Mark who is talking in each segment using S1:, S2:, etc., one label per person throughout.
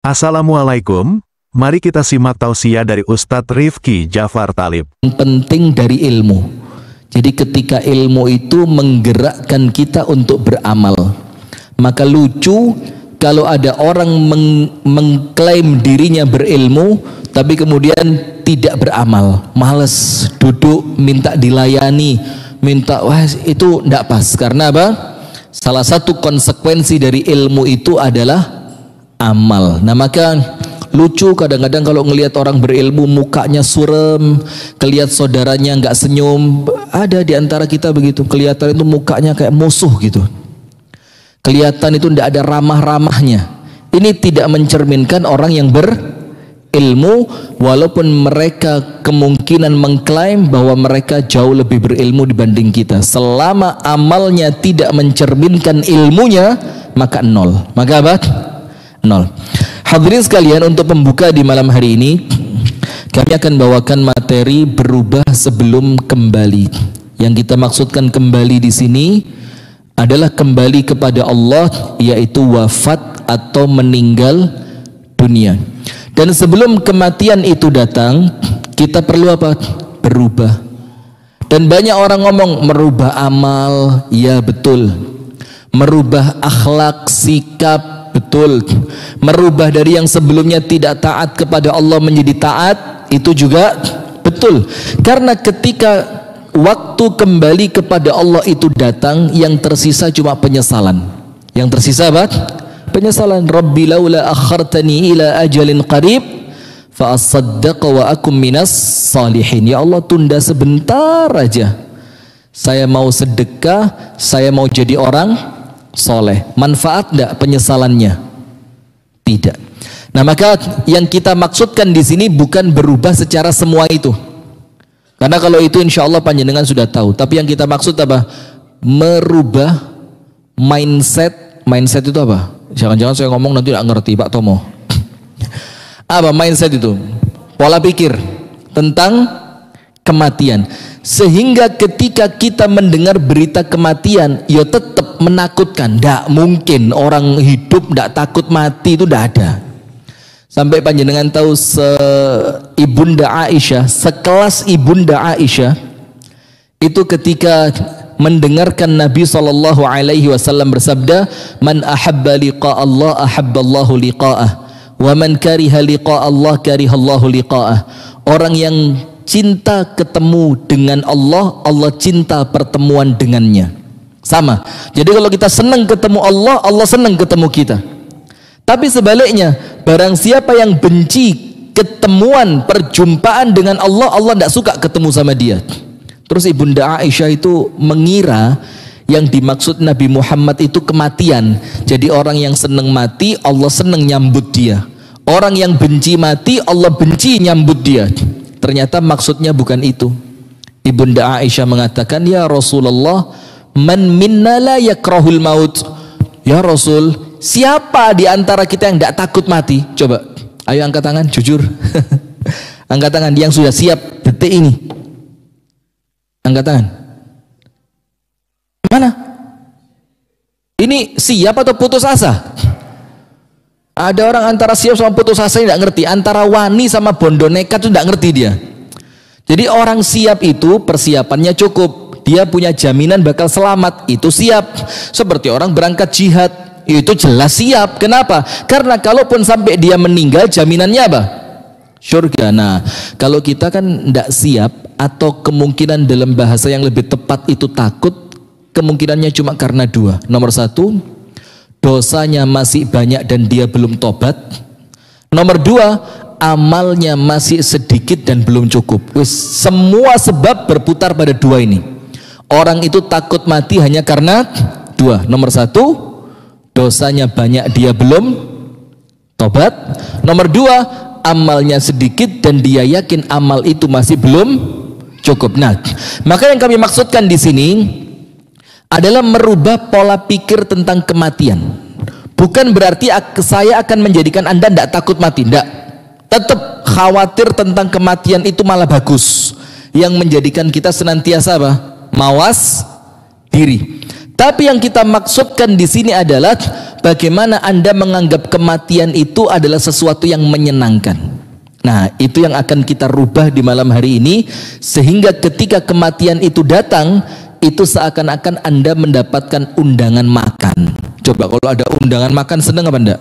S1: Assalamualaikum, mari kita simak tausiah dari Ustadz Rifki Jafar Talib.
S2: Penting dari ilmu. Jadi ketika ilmu itu menggerakkan kita untuk beramal, maka lucu kalau ada orang mengklaim dirinya berilmu tapi kemudian tidak beramal, males duduk minta dilayani, minta itu tidak pas. Karena apa? Salah satu konsekuensi dari ilmu itu adalah amal. Nah maka lucu kadang-kadang kalau ngelihat orang berilmu mukanya surem, kelihat saudaranya nggak senyum. Ada di antara kita begitu, kelihatan itu mukanya kayak musuh gitu, kelihatan itu tidak ada ramah-ramahnya. Ini tidak mencerminkan orang yang berilmu, walaupun mereka kemungkinan mengklaim bahwa mereka jauh lebih berilmu dibanding kita. Selama amalnya tidak mencerminkan ilmunya, maka nol. Maka apa? Nol. Hadirin sekalian, untuk pembuka di malam hari ini kami akan bawakan materi berubah sebelum kembali. Yang kita maksudkan kembali di sini adalah kembali kepada Allah, yaitu wafat atau meninggal dunia. Dan sebelum kematian itu datang, kita perlu apa? Berubah. Dan banyak orang ngomong merubah amal, ya betul. Merubah akhlak, sikap, betul. Merubah dari yang sebelumnya tidak taat kepada Allah menjadi taat, itu juga betul. Karena ketika waktu kembali kepada Allah itu datang, yang tersisa cuma penyesalan. Yang tersisa apa? Penyesalan. Rabbi laula akhartani ila ajalin qarib fa asaddaqa wa akum minas salihin. Ya Allah, tunda sebentar aja, saya mau sedekah, saya mau jadi orang soleh. Manfaat enggak penyesalannya? Tidak. Nah maka yang kita maksudkan di sini bukan berubah secara semua itu, karena kalau itu insya Allah panjenengan sudah tahu. Tapi yang kita maksud apa? Merubah mindset. Mindset itu apa? Jangan-jangan saya ngomong nanti tidak ngerti Pak Tomo. Apa mindset itu? Pola pikir tentang kematian. Sehingga ketika kita mendengar berita kematian, ya tetap menakutkan. Tidak mungkin orang hidup tidak takut mati, itu tidak ada. Sampai panjenengan tahu Ibunda Aisyah, sekelas Ibunda Aisyah itu ketika mendengarkan Nabi SAW bersabda, man ahabba liqa Allah ahabballahu liqa'ah, wa man kariha liqa Allah karihallahu liqa'ah. Orang yang cinta ketemu dengan Allah, Allah cinta pertemuan dengannya. Sama. Jadi kalau kita senang ketemu Allah, Allah senang ketemu kita. Tapi sebaliknya, barang siapa yang benci ketemuan, perjumpaan dengan Allah, Allah tidak suka ketemu sama dia. Terus Ibunda Aisyah itu mengira yang dimaksud Nabi Muhammad itu kematian. Jadi orang yang senang mati, Allah senang nyambut dia. Orang yang benci mati, Allah benci nyambut dia. Ternyata maksudnya bukan itu. Ibunda Aisyah mengatakan, ya Rasulullah, man minna la yakrahul maut. Ya Rasul, siapa di antara kita yang tidak takut mati? Coba, ayo angkat tangan, jujur. Angkat tangan yang sudah siap detik ini. Angkat tangan. Mana? Ini siap atau putus asa? Ada orang antara siap sama putus asa tidak ngerti. Antara wani sama bondo nekat itu tidak ngerti dia. Jadi orang siap itu persiapannya cukup. Dia punya jaminan bakal selamat, itu siap. Seperti orang berangkat jihad, itu jelas siap. Kenapa? Karena kalaupun sampai dia meninggal, jaminannya apa? Surga. Nah, kalau kita kan tidak siap, atau kemungkinan dalam bahasa yang lebih tepat itu takut, kemungkinannya cuma karena dua. Nomor satu, dosanya masih banyak dan dia belum tobat. Nomor dua, amalnya masih sedikit dan belum cukup. Semua sebab berputar pada dua ini. Orang itu takut mati hanya karena dua. Nomor satu, dosanya banyak dia belum tobat. Nomor dua, amalnya sedikit dan dia yakin amal itu masih belum cukup. Nah, maka yang kami maksudkan di sini adalah merubah pola pikir tentang kematian. Bukan berarti saya akan menjadikan Anda tidak takut mati, tidak. Tetap khawatir tentang kematian itu malah bagus. Yang menjadikan kita senantiasa apa? Mawas diri. Tapi yang kita maksudkan di sini adalah bagaimana Anda menganggap kematian itu adalah sesuatu yang menyenangkan. Nah, itu yang akan kita rubah di malam hari ini, sehingga ketika kematian itu datang, itu seakan-akan Anda mendapatkan undangan makan. Coba kalau ada undangan makan, senang apa enggak?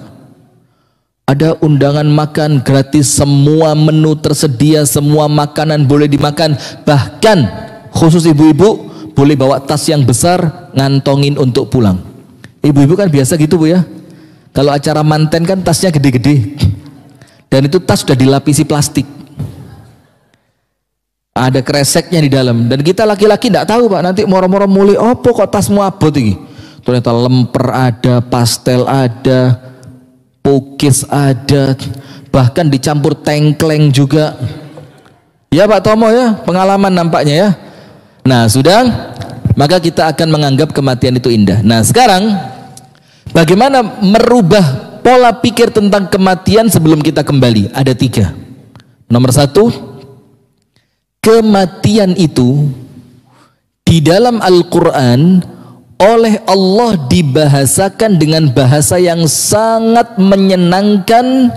S2: Ada undangan makan gratis, semua menu tersedia, semua makanan boleh dimakan, bahkan khusus ibu-ibu boleh bawa tas yang besar, ngantongin untuk pulang. Ibu-ibu kan biasa gitu Bu ya, kalau acara manten kan tasnya gede-gede, dan itu tas sudah dilapisi plastik, ada kreseknya di dalam. Dan kita laki-laki tidak tahu Pak, nanti moro-moro mulai opo kok tasmu abot ini. Ternyata lemper ada, pastel ada, pukis ada, bahkan dicampur tengkleng juga. Ya Pak Tomo ya, pengalaman nampaknya ya. Nah sudah, maka kita akan menganggap kematian itu indah. Nah sekarang bagaimana merubah pola pikir tentang kematian sebelum kita kembali? Ada 3. Nomor 1, kematian itu di dalam Al-Quran oleh Allah dibahasakan dengan bahasa yang sangat menyenangkan,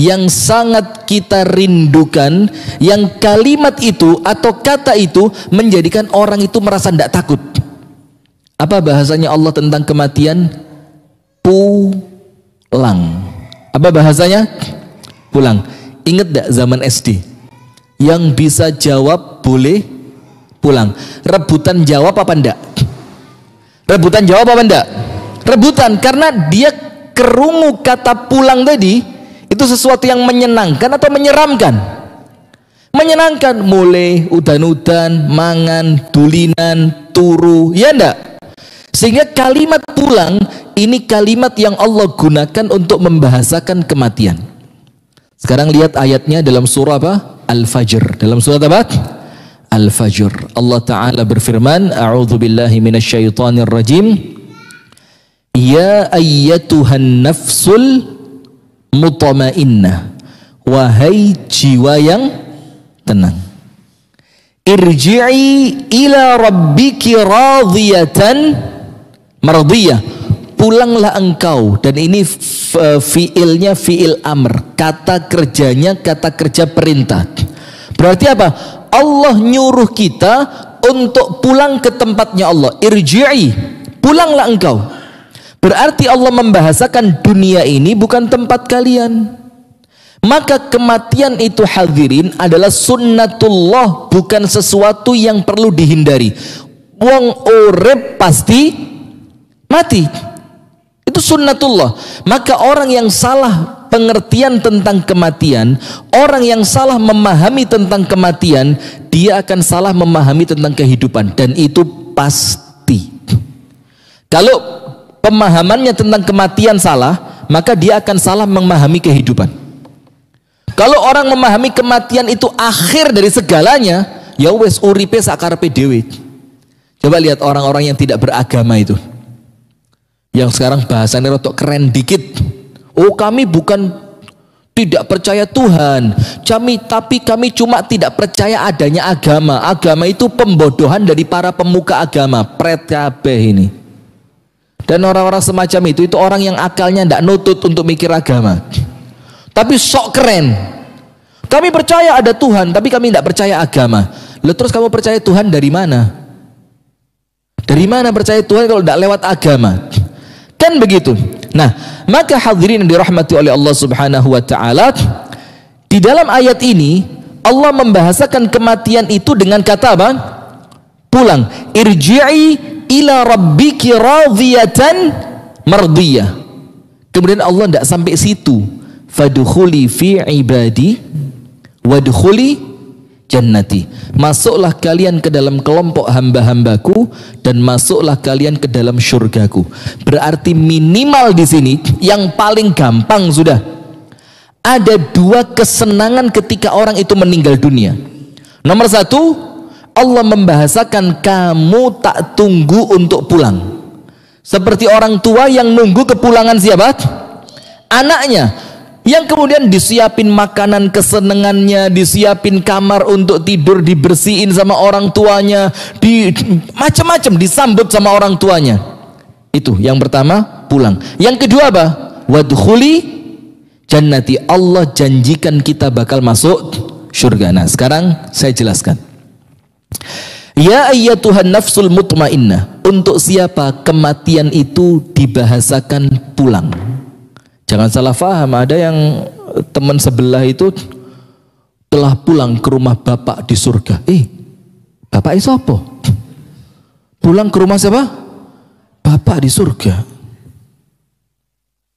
S2: yang sangat kita rindukan, yang kalimat itu atau kata itu menjadikan orang itu merasa tidak takut. Apa bahasanya Allah tentang kematian? Pulang. Apa bahasanya? Pulang. Ingat tidak zaman SD? Yang bisa jawab boleh pulang. Rebutan jawab apa enggak? Rebutan jawab apa enggak? Rebutan, karena dia kerungu kata pulang tadi itu sesuatu yang menyenangkan atau menyeramkan? Menyenangkan, mulai udan-udan, mangan, dulinan, turu, ya enggak? Sehingga kalimat pulang ini kalimat yang Allah gunakan untuk membahasakan kematian. Sekarang lihat ayatnya dalam surah apa? Al-Fajr. Dalam surah apa? Al-Fajr. Allah Ta'ala berfirman, A'udzu billahi minasyaitonir rajim. Ya ayyatuhan nafsul mutmainnah, wahai jiwa yang tenang, irji'i ila rabbiki radiyatan mardiyah, pulanglah engkau. Dan ini fiilnya fiil amr, kata kerjanya kata kerja perintah. Berarti apa? Allah nyuruh kita untuk pulang ke tempatnya Allah. Irji'i, pulanglah engkau. Berarti Allah membahasakan dunia ini bukan tempat kalian. Maka kematian itu hadirin adalah sunnatullah, bukan sesuatu yang perlu dihindari. Wong urip pasti mati, itu sunnatullah. Maka orang yang salah pengertian tentang kematian, orang yang salah memahami tentang kematian, dia akan salah memahami tentang kehidupan. Dan itu pasti. Kalau pemahamannya tentang kematian salah, maka dia akan salah memahami kehidupan. Kalau orang memahami kematian itu akhir dari segalanya, ya wes uripe sakarepe dhewe. Coba lihat orang-orang yang tidak beragama itu, yang sekarang bahasanya rotok keren dikit. Oh, kami bukan tidak percaya Tuhan, tapi kami cuma tidak percaya adanya agama. Agama itu pembodohan dari para pemuka agama, pret kabeh ini. Dan orang-orang semacam itu orang yang akalnya tidak nutut untuk mikir agama, tapi sok keren. Kami percaya ada Tuhan, tapi kami tidak percaya agama. Lalu terus kamu percaya Tuhan dari mana? Dari mana percaya Tuhan kalau tidak lewat agama? Kan begitu. Nah, maka hadirin yang dirahmati oleh Allah Subhanahu wa taala, di dalam ayat ini Allah membahasakan kematian itu dengan kata apa? Pulang. Irji'i ila rabbiki radiyatan mardiyah. Kemudian Allah tidak sampai situ. Fadkhuli fi ibadi wadkhuli jannati. Masuklah kalian ke dalam kelompok hamba-hambaku dan masuklah kalian ke dalam syurgaku. Berarti minimal di sini yang paling gampang sudah ada 2 kesenangan ketika orang itu meninggal dunia. Nomor 1, Allah membahasakan kamu tak tunggu untuk pulang, seperti orang tua yang nunggu kepulangan siapa? Anaknya, yang kemudian disiapin makanan kesenangannya, disiapin kamar untuk tidur, dibersihin sama orang tuanya, macam-macam disambut sama orang tuanya. Itu yang pertama, pulang. Yang kedua apa? Wadkhuli jannati, Allah janjikan kita bakal masuk surga. Nah, sekarang saya jelaskan. Ya ayyatuhan nafsul mutmainnah, untuk siapa kematian itu dibahasakan pulang. Jangan salah faham, ada yang teman sebelah itu telah pulang ke rumah bapak di surga. Bapak itu apa? Pulang ke rumah siapa? Bapak di surga.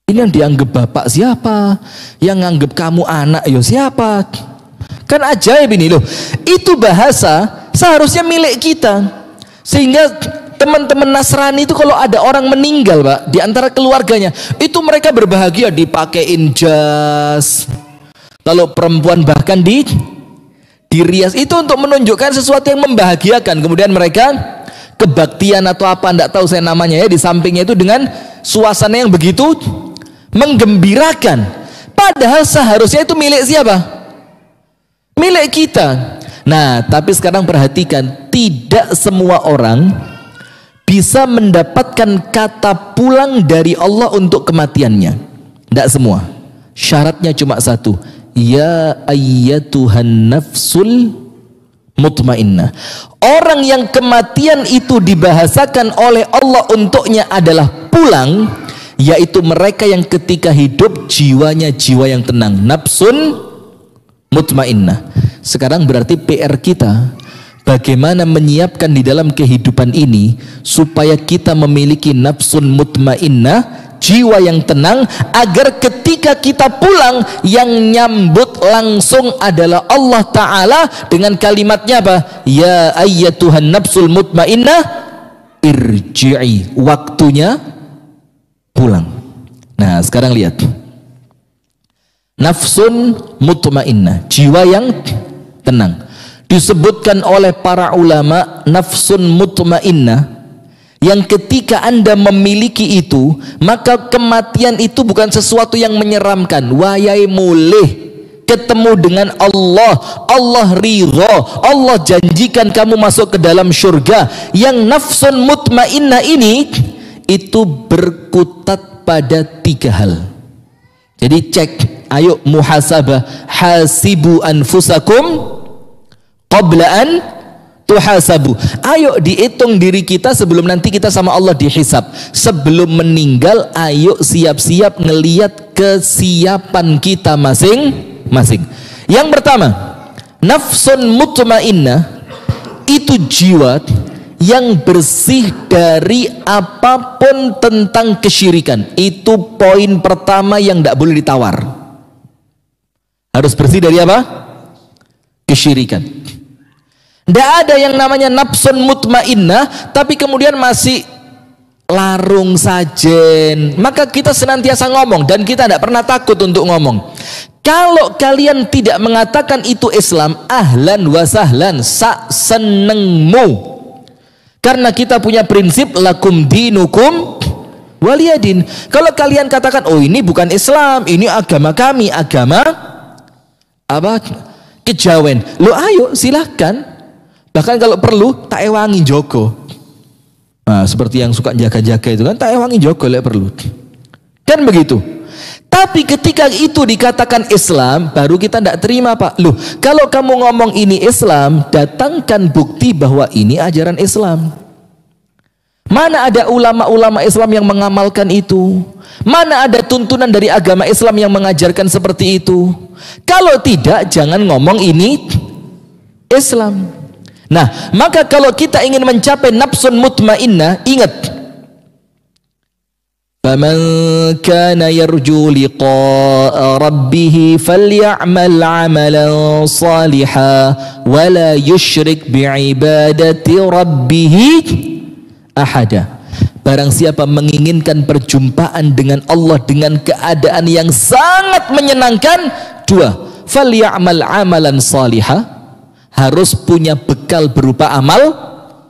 S2: Ini yang dianggap bapak siapa? Yang nganggap kamu anak yo siapa? Kan ajaib ini loh. Itu bahasa seharusnya milik kita. Sehingga teman-teman Nasrani itu kalau ada orang meninggal, Pak, di antara keluarganya, itu mereka berbahagia, dipakein jas. Kalau perempuan bahkan dirias, itu untuk menunjukkan sesuatu yang membahagiakan. Kemudian mereka kebaktian atau apa, enggak tahu saya namanya ya, di sampingnya itu dengan suasana yang begitu menggembirakan. Padahal seharusnya itu milik siapa? Milik kita. Nah, tapi sekarang perhatikan, tidak semua orang bisa mendapatkan kata pulang dari Allah untuk kematiannya. Tidak semua. Syaratnya cuma satu. Ya ayyatuhan nafsul mutmainnah. Orang yang kematian itu dibahasakan oleh Allah untuknya adalah pulang, yaitu mereka yang ketika hidup jiwanya jiwa yang tenang, nafsun mutmainnah. Sekarang berarti PR kita bagaimana menyiapkan di dalam kehidupan ini supaya kita memiliki nafsun mutmainnah, jiwa yang tenang, agar ketika kita pulang yang nyambut langsung adalah Allah Ta'ala dengan kalimatnya apa? Ya ayyatuhan nafsul mutmainnah irji'i, waktunya pulang. Nah, sekarang lihat, nafsun mutmainnah, jiwa yang tenang, disebutkan oleh para ulama nafsun mutmainnah yang ketika Anda memiliki itu, maka kematian itu bukan sesuatu yang menyeramkan. Wayai mulih ketemu dengan Allah, Allah ridho, Allah janjikan kamu masuk ke dalam surga. Yang nafsun mutmainnah ini itu berkutat pada 3 hal. Jadi cek, ayo muhasabah, hasibu anfusakum qabla an tuhasabu. Ayo dihitung diri kita sebelum nanti kita sama Allah dihisab. Sebelum meninggal, ayo siap-siap ngeliat kesiapan kita masing-masing. Yang pertama, nafsun mutmainnah itu jiwa yang bersih dari apapun tentang kesyirikan. Itu poin pertama yang tidak boleh ditawar. Harus bersih dari apa? Kesyirikan. Tidak ada yang namanya nafsun mutmainnah tapi kemudian masih larung sajen. Maka kita senantiasa ngomong, dan kita tidak pernah takut untuk ngomong. Kalau kalian tidak mengatakan itu Islam, ahlan wa sahlan, sak senengmu. Karena kita punya prinsip lakum dinukum waliyadin. Kalau kalian katakan, oh ini bukan Islam, ini agama kami, agama apa? Kejawen. Lo ayo silahkan. Bahkan kalau perlu tak ewangi Joko. Nah, seperti yang suka jaga-jaga itu kan, tak ewangi Joko lek perlu. Kan begitu. Tapi ketika itu dikatakan Islam, baru kita tidak terima, Pak. Loh, kalau kamu ngomong ini Islam, datangkan bukti bahwa ini ajaran Islam. Mana ada ulama-ulama Islam yang mengamalkan itu? Mana ada tuntunan dari agama Islam yang mengajarkan seperti itu? Kalau tidak, jangan ngomong ini Islam. Nah, maka kalau kita ingin mencapai nafsun mutmainnah, ingat, faman kana yarju liqa'a rabbih faly'amal 'amalan salihan wa la yusyrik bi'ibadati rabbih ahada. Barang siapa menginginkan perjumpaan dengan Allah dengan keadaan yang sangat menyenangkan, 2, faly'amal 'amalan salihan, harus punya bekal berupa amal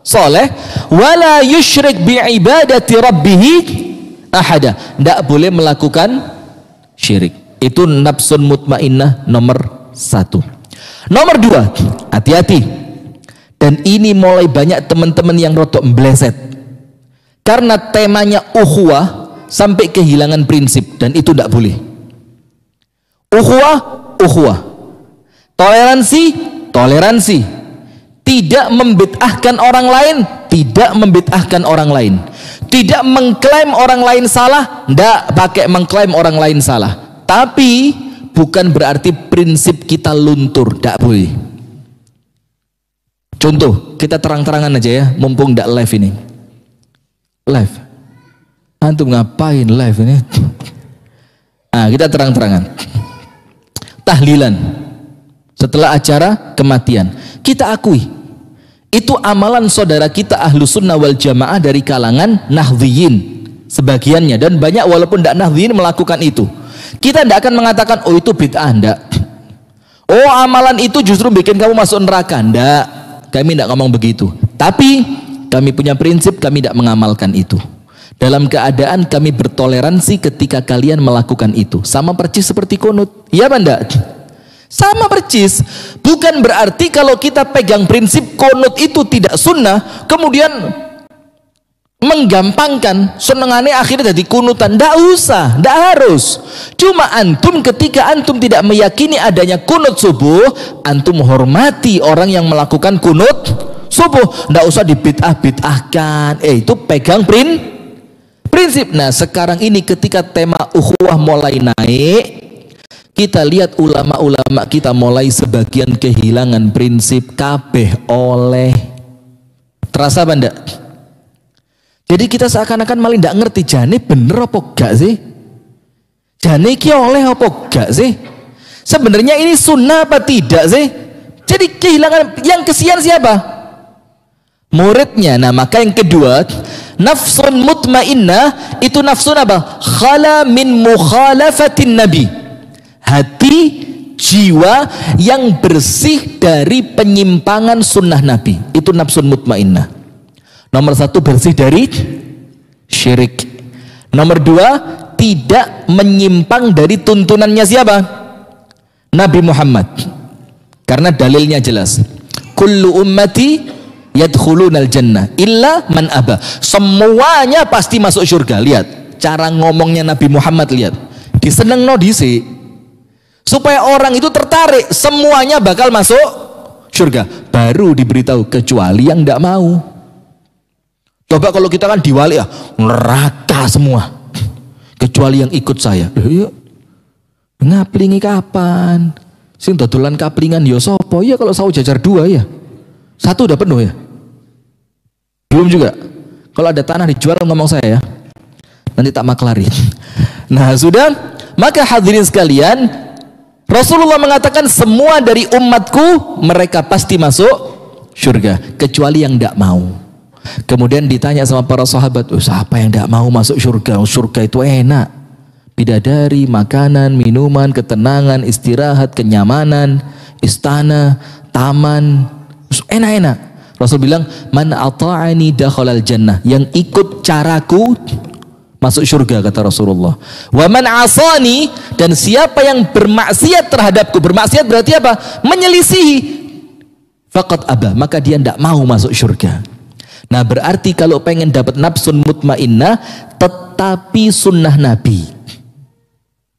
S2: soleh, wala yusyrik bi'ibadati rabbih ahada, tidak boleh melakukan syirik. Itu nafsun mutmainnah nomor 1. Nomor 2, hati-hati, dan ini mulai banyak teman-teman yang rotok mbleset. karena temanya ukhuwah sampai kehilangan prinsip, dan itu tidak boleh. Ukhuwah, toleransi, tidak membid'ahkan orang lain, tidak mengklaim orang lain salah, tidak pakai mengklaim orang lain salah, tapi bukan berarti prinsip kita luntur, tidak boleh. Contoh, kita terang-terangan aja ya, mumpung tidak live ini. Live, antum ngapain live ini? Nah, kita terang-terangan. Tahlilan setelah acara kematian, kita akui itu amalan saudara kita Ahlus Sunnah wal Jamaah dari kalangan Nahdliyin sebagiannya, dan banyak walaupun tidak Nahdliyin melakukan itu. Kita tidak akan mengatakan oh itu bid'ah, tidak. Oh amalan itu justru bikin kamu masuk neraka, tidak. Kami tidak ngomong begitu, tapi kami punya prinsip, kami tidak mengamalkan itu. Dalam keadaan kami bertoleransi ketika kalian melakukan itu. Sama persis seperti kunut, iya apa enggak? Sama persis. Bukan berarti kalau kita pegang prinsip kunut itu tidak sunnah, kemudian menggampangkan senengannya akhirnya jadi kunutan. Tidak usah, tidak harus. Cuma antum ketika antum tidak meyakini adanya kunut subuh, antum hormati orang yang melakukan kunut subuh. Tidak usah dibid'ah-bid'ahkan. Itu pegang prinsip. Nah sekarang ini ketika tema ukhuwah mulai naik, kita lihat ulama-ulama kita mulai sebagian kehilangan prinsip kabeh oleh. Terasa apa enggak? Jadi kita seakan-akan malah tidak ngerti jane bener apa gak sih? Jane ki oleh apa gak sih? Sebenarnya ini sunnah apa tidak sih? Jadi kehilangan, yang kesian siapa? Muridnya. Nah maka yang kedua, nafsun mutmainnah itu nafsun apa? Khala min mukhalafatin nabi. Hati, jiwa yang bersih dari penyimpangan sunnah nabi, itu nafsun mutmainnah. Nomor satu, bersih dari syirik. Nomor dua, tidak menyimpang dari tuntunannya siapa? Nabi Muhammad. Karena dalilnya jelas, kullu ummati yadkhulunal jannah illa man aba. Semuanya pasti masuk surga. Lihat cara ngomongnya Nabi Muhammad, lihat diseneng no disi, supaya orang itu tertarik semuanya bakal masuk surga. Baru diberitahu kecuali yang tidak mau. Coba kalau kita kan diwali ya neraka semua, kecuali yang ikut saya. Ngaplingi kapan? Sing dodolan kaplingan ya sopo? Ya kalau sawu jajar 2 ya. 1 udah penuh ya? Belum juga. Kalau ada tanah dijual ngomong saya ya. Nanti tak maklari. Nah sudah, maka hadirin sekalian, Rasulullah mengatakan semua dari umatku mereka pasti masuk surga kecuali yang tidak mau. Kemudian ditanya sama para sahabat, siapa yang tidak mau masuk surga? Surga itu enak, bidadari, makanan, minuman, ketenangan, istirahat, kenyamanan, istana, taman, enak-enak. Rasul bilang, man ata'ani dakhalal jannah, yang ikut caraku masuk surga, kata Rasulullah. Wa man asani, dan siapa yang bermaksiat terhadapku, bermaksiat berarti apa? Menyelisihi, faqad aba, maka dia tidak mau masuk surga. Nah berarti kalau pengen dapat nafsun mutmainnah, tetapi sunnah Nabi,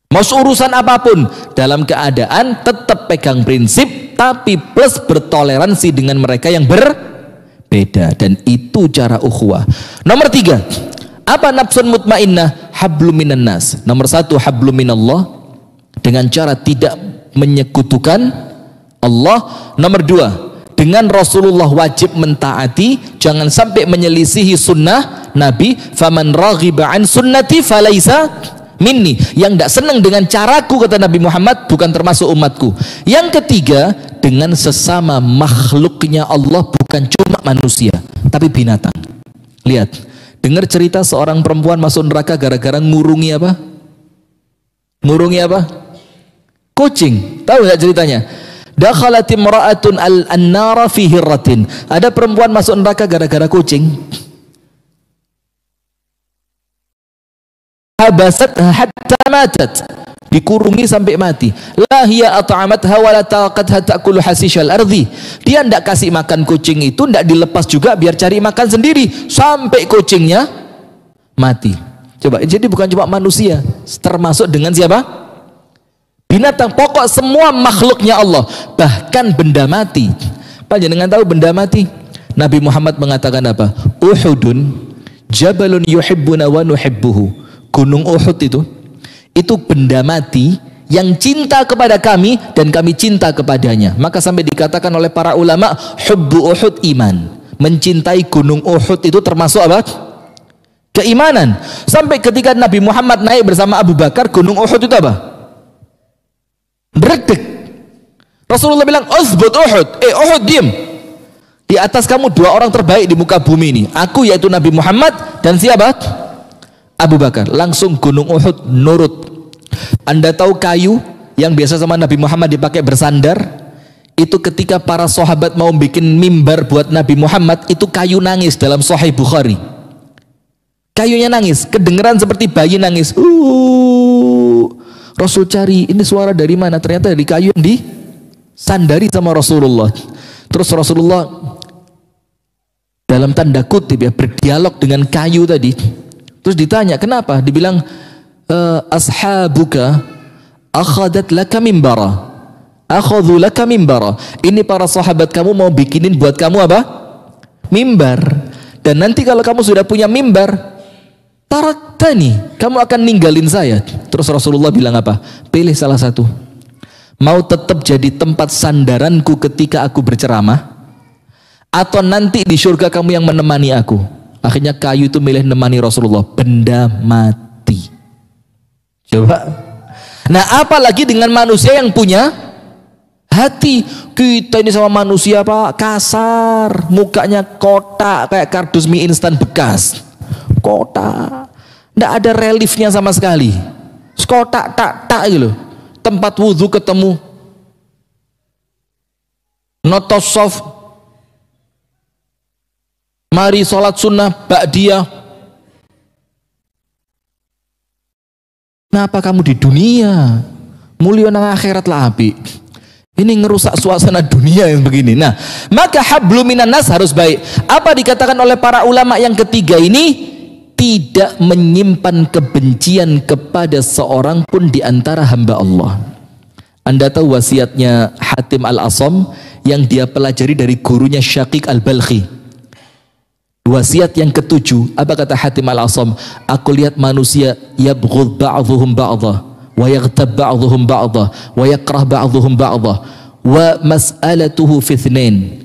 S2: mau urusan apapun, dalam keadaan tetap pegang prinsip, tapi plus bertoleransi dengan mereka yang berbeda, dan itu cara ukhuwah. Nomor 3, apa nafsun mutmainnah? Hablum minan nas. Nomor 1, hablum minallah, dengan cara tidak menyekutukan Allah. Nomor 2, dengan Rasulullah wajib mentaati, jangan sampai menyelisihi sunnah Nabi. Faman raghiba an sunnati falaisa minni, yang tidak senang dengan caraku, kata Nabi Muhammad, bukan termasuk umatku. Yang ketiga, dengan sesama makhluknya Allah, bukan cuma manusia tapi binatang. Lihat, dengar cerita seorang perempuan masuk neraka gara-gara ngurungi apa? Ngurungi apa? Kucing. Tahu nggak ceritanya? Dakhalat imra'atun an-nara fi hirratin. Ada perempuan masuk neraka gara-gara kucing. Habasat hatta matat, dikurungi sampai mati. La hiya at'amatha wa la taqatha ta'kulu hasishal ardi. Dia tidak kasih makan kucing itu, tidak dilepas juga biar cari makan sendiri sampai kucingnya mati. Coba, jadi bukan cuma manusia, termasuk dengan siapa? Binatang, pokok semua makhluknya Allah, bahkan benda mati. Panjenengan tahu benda mati? Nabi Muhammad mengatakan apa? Uhudun jabalun yuhibbuna wa nuhibbuhu. Gunung Uhud itu benda mati yang cinta kepada kami dan kami cinta kepadanya. Maka sampai dikatakan oleh para ulama, hubbu Uhud iman. Mencintai gunung Uhud itu termasuk apa? Keimanan. Sampai ketika Nabi Muhammad naik bersama Abu Bakar, gunung Uhud itu apa? Meredek. Rasulullah bilang, "Uzbut Uhud." Uhud, diam. Di atas kamu 2 orang terbaik di muka bumi ini. Aku, yaitu Nabi Muhammad, dan siapa? Abu Bakar. Langsung gunung Uhud nurut. Anda tahu kayu yang biasa sama Nabi Muhammad dipakai bersandar? Itu ketika para sahabat mau bikin mimbar buat Nabi Muhammad, itu kayu nangis dalam Sahih Bukhari. Kayunya nangis, kedengeran seperti bayi nangis. Rasul cari, ini suara dari mana? Ternyata dari kayu yang disandari sama Rasulullah. Terus Rasulullah dalam tanda kutip ya, berdialog dengan kayu tadi. Terus ditanya, kenapa? Dibilang, ashabuka akhadat laka mimbara, akhadhu laka mimbara. Ini para sahabat kamu mau bikinin buat kamu apa? Mimbar. Dan nanti kalau kamu sudah punya mimbar, taraktani, kamu akan ninggalin saya. Terus Rasulullah bilang apa? Pilih salah satu. Mau tetap jadi tempat sandaranku ketika aku berceramah, atau nanti di surga kamu yang menemani aku? Akhirnya kayu itu milih menemani Rasulullah. Benda mati. Coba. Nah, apalagi dengan manusia yang punya hati. Kita ini sama manusia Pak, kasar, mukanya kotak kayak kardus mie instan bekas. Kotak, tidak ada reliefnya sama sekali. Kotak tak gitu. Tempat wudhu ketemu notosof, mari sholat sunnah ba'diyah. Kenapa kamu di dunia mulia nang akhirat lah api? Ini ngerusak suasana dunia yang begini. Nah, maka hablum minan nas harus baik. Apa dikatakan oleh para ulama yang ketiga ini? Tidak menyimpan kebencian kepada seorang pun di antara hamba Allah. Anda tahu wasiatnya Hatim Al-Asam yang dia pelajari dari gurunya Syaqiq Al-Balkhi. Wasiat yang ketujuh, apa kata Hatim Al-Asam? Aku lihat manusia yabghud ba'dhuhum ba'dha wa yaghtab ba'dhuhum ba'dha wa yakrah ba'dhuhum ba'dha wa mas'alatuhu fi ithnain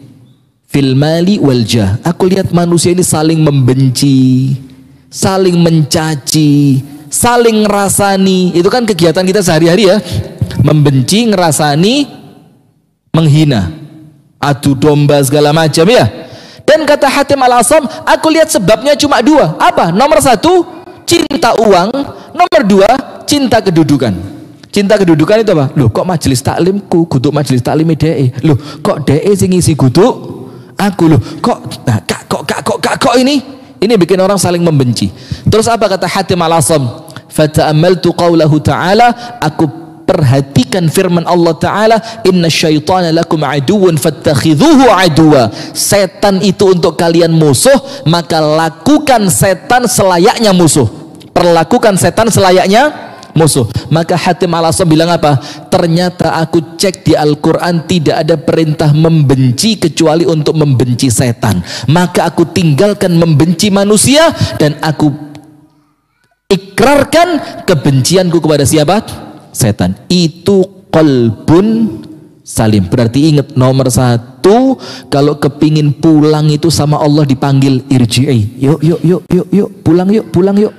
S2: fil mali wal jah. Aku lihat manusia ini saling membenci, saling mencaci, saling ngerasani. Itu kan kegiatan kita sehari-hari ya. Membenci, ngerasani, menghina, adu domba segala macam ya. Dan kata Hatim Al-Asam, aku lihat sebabnya cuma 2. Apa? Nomor 1, cinta uang. Nomor 2, cinta kedudukan. Cinta kedudukan itu apa? Loh, kok majelis taklimku guduk majelis taklim DE? Loh, kok DE sing ngisi guduk aku? Loh, kok ini? Ini bikin orang saling membenci. Terus apa kata Hatim Al-Asam? Fata'ammaltu qawlahu ta'ala, aku perhatikan firman Allah Ta'ala, inna syaitana lakum aduun fattakhidhuhu aduwa. Setan itu untuk kalian musuh, maka lakukan setan selayaknya musuh. Perlakukan setan selayaknya musuh. Maka Hatim Al-Asam bilang apa? Ternyata aku cek di Al-Quran tidak ada perintah membenci kecuali untuk membenci setan. Maka aku tinggalkan membenci manusia dan aku ikrarkan kebencianku kepada siapa? Setan. Itu qalbun salim. Berarti ingat, nomor 1, kalau kepingin pulang itu sama Allah dipanggil irji'i. Yuk, pulang yuk.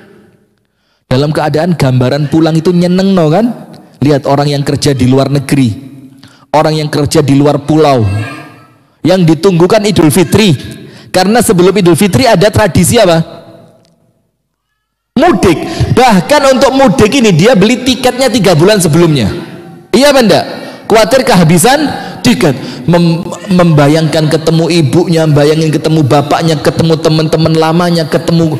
S2: Dalam keadaan gambaran pulang itu nyeneng no kan? Lihat orang yang kerja di luar negeri, orang yang kerja di luar pulau, yang ditunggukan Idul Fitri. Karena sebelum Idul Fitri ada tradisi apa? Mudik. Bahkan untuk mudik ini dia beli tiketnya 3 bulan sebelumnya. Iya benda? Khawatir kehabisan tiket. Membayangkan ketemu ibunya, bayangin ketemu bapaknya, ketemu teman-teman lamanya, ketemu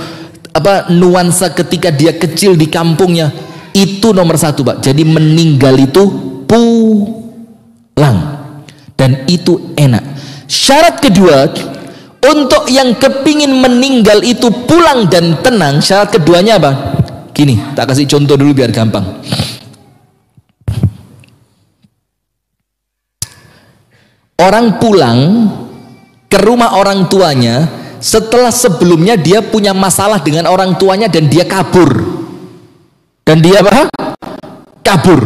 S2: nuansa ketika dia kecil di kampungnya. Itu nomor 1 Pak. Jadi meninggal itu pulang, dan itu enak. Syarat kedua, Untuk yang kepingin meninggal itu pulang dan tenang, syarat keduanya apa? Gini, tak kasih contoh dulu biar gampang. Orang pulang ke rumah orang tuanya setelah sebelumnya dia punya masalah dengan orang tuanya dan dia kabur. Dan dia apa? Kabur.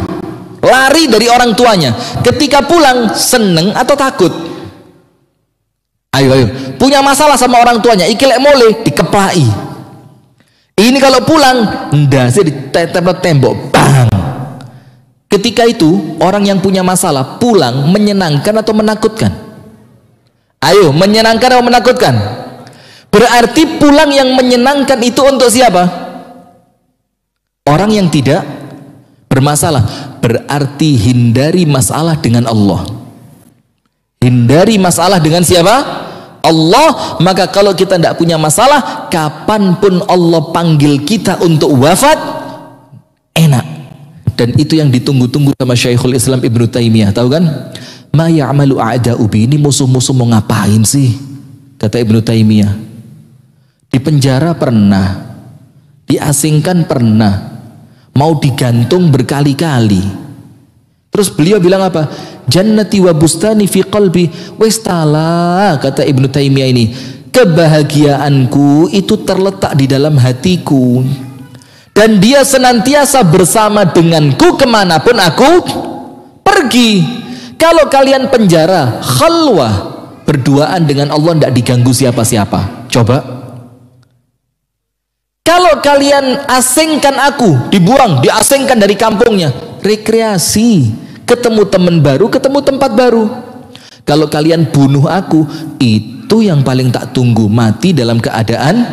S2: Lari dari orang tuanya. Ketika pulang, seneng atau takut? Ayo, punya masalah sama orang tuanya, iki lek mole dikeplai. Ini kalau pulang, ndase ditempel tembok, bang. Ketika itu, orang yang punya masalah pulang menyenangkan atau menakutkan? Ayo, menyenangkan atau menakutkan? Berarti pulang yang menyenangkan itu untuk siapa? Orang yang tidak bermasalah. Berarti hindari masalah dengan Allah. Hindari masalah dengan siapa? Allah. Maka kalau kita tidak punya masalah, kapanpun Allah panggil kita untuk wafat, enak. Dan itu yang ditunggu-tunggu sama Syekhul Islam Ibnu Taimiyah. Tahu kan? Ma ya'malu a'da'u bi, ini musuh-musuh mau ngapain sih? Kata Ibnu Taimiyah. Di penjara pernah, diasingkan pernah, mau digantung berkali-kali. Terus beliau bilang apa? Jannati wa bustani fi qalbi. Wes tala, kata Ibnu Taimiyah ini, kebahagiaanku itu terletak di dalam hatiku, dan dia senantiasa bersama denganku kemanapun aku pergi. Kalau kalian penjara, khalwah, berduaan dengan Allah, tidak diganggu siapa-siapa. Coba. Kalau kalian asingkan aku, dibuang, diasingkan dari kampungnya, rekreasi, ketemu teman baru, ketemu tempat baru. Kalau kalian bunuh aku, itu yang paling tak tunggu, mati dalam keadaan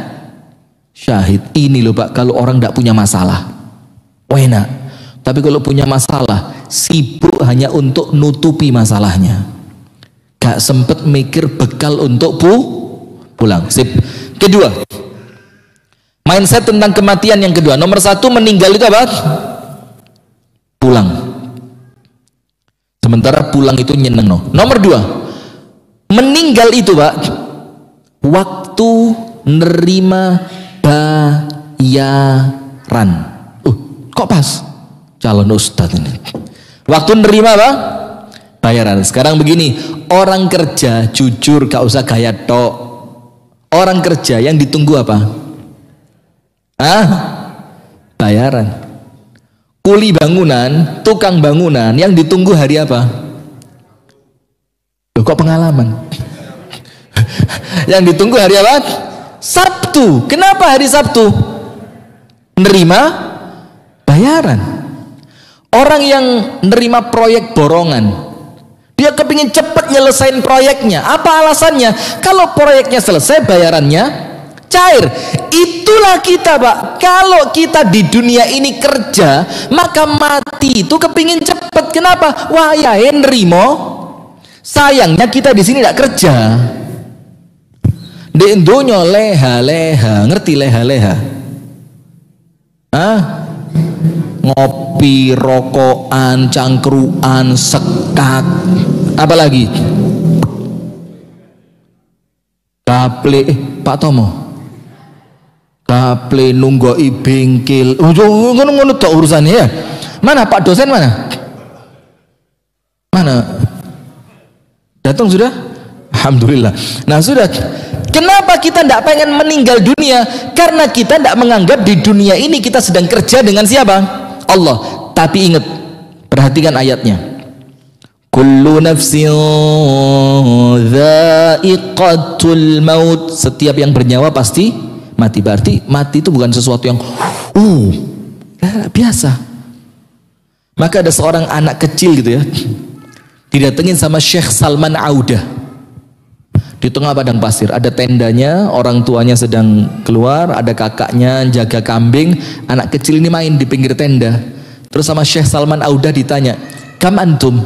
S2: syahid. Ini loh Pak, kalau orang tidak punya masalah, enak. Tapi kalau punya masalah, sibuk hanya untuk nutupi masalahnya, gak sempet mikir bekal untuk pulang. Sip. Kedua, mindset tentang kematian yang kedua. Nomor satu, meninggal itu apa? Pulang. Sementara pulang itu nyeneng no. Nomor dua, meninggal itu Pak, waktu nerima bayaran. Kok pas? Calon ustadz ini. Waktu nerima apa? Bayaran. Sekarang begini, orang kerja jujur, gak usah gaya tok. Orang kerja yang ditunggu apa? Bayaran. Kuli bangunan, tukang bangunan yang ditunggu hari apa? Loh, kok pengalaman? Yang ditunggu hari apa? Sabtu. Kenapa hari Sabtu? Nerima bayaran. Orang yang nerima proyek borongan, dia kepingin cepat nyelesain proyeknya. Apa alasannya? Kalau proyeknya selesai, bayarannya cair. Itulah kita Pak. Kalau kita di dunia ini kerja, maka mati itu kepingin cepat. Kenapa? Wah ya nerimo. Sayangnya kita di sini tidak kerja. Di Indonya leha-leha. Ngerti leha-leha? Ngopi, rokokan, cangkruan, sekat, apalagi kaple. Pak Tomo, kaple nunggoi bengkel. Ngono tok urusannya ya. Mana Pak dosen mana? Mana? Datang sudah? Alhamdulillah. Nah sudah. Kenapa kita tidak pengen meninggal dunia? Karena kita tidak menganggap di dunia ini kita sedang kerja dengan siapa? Allah. Tapi ingat, perhatikan ayatnya. Kullu nafsin dha'iqatul maut. Setiap yang bernyawa pasti mati. Berarti mati itu bukan sesuatu yang biasa. Maka ada seorang anak kecil gitu ya, didatengin sama Syekh Salman Audah. Di tengah padang pasir, ada tendanya, orang tuanya sedang keluar, ada kakaknya jaga kambing, anak kecil ini main di pinggir tenda. Terus sama Syekh Salman Audah ditanya, "Kam antum?"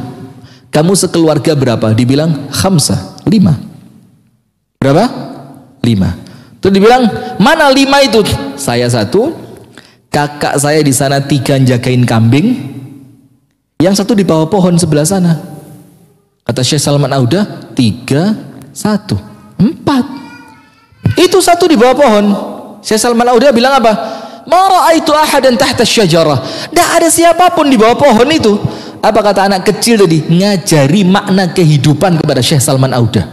S2: Kamu sekeluarga berapa? Dibilang, "Khamsah," 5. Berapa? 5. Terus dibilang, "Mana 5 itu?" "Saya 1, kakak saya di sana 3 jagain kambing, yang 1 di bawah pohon sebelah sana." Kata Syekh Salman Audah, 3, 1, 4. Itu satu di bawah pohon. Syekh Salman Auda bilang apa? Ma ra'aitu ahadan tahta syajarah. Tidak ada siapapun di bawah pohon itu. Apa kata anak kecil tadi? Ngajari makna kehidupan kepada Syekh Salman Auda.